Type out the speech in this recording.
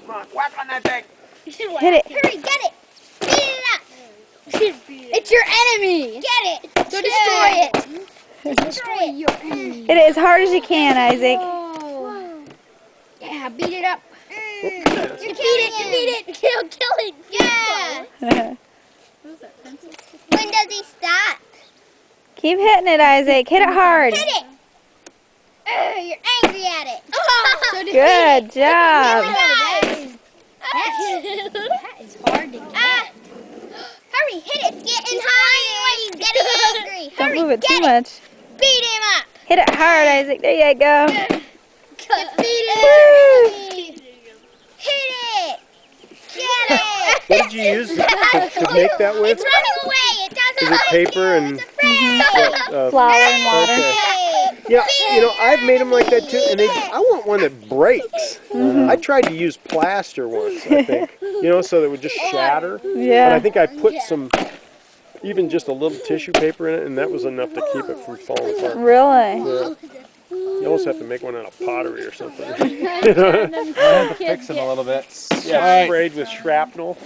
Come on, whack on that thing. Hit it. Hurry, get it. Beat it up. It's your enemy. Get it. Go destroy it. Destroy your enemy. Hit it as hard as you can, Isaac. Oh. Yeah, beat it up. You beat it. Kill it. Yeah. When does he stop? Keep hitting it, Isaac. Hit it hard. Hit it. You're angry at it. Good job. That is hard to get. Hurry, hit it. It's getting high. He's getting angry. Don't Hurry, move it get too much. Beat him up. Hit it hard, Isaac. There you go. Beat it. Hit it. Get it. What did you use to make that with? It's running away. It doesn't Is it like paper you. and It's afraid. Flour and water. Okay. Hey. Yeah, you know, I've made them like that too, and I want one that breaks. I tried to use plaster once, I think, you know, so that it would just shatter. And I Yeah. think I put some, even just a little tissue paper in it, and that was enough to keep it from falling apart. Really? Yeah. You almost have to make one out of pottery or something. I had to fix it a little bit. Yeah, sprayed with shrapnel.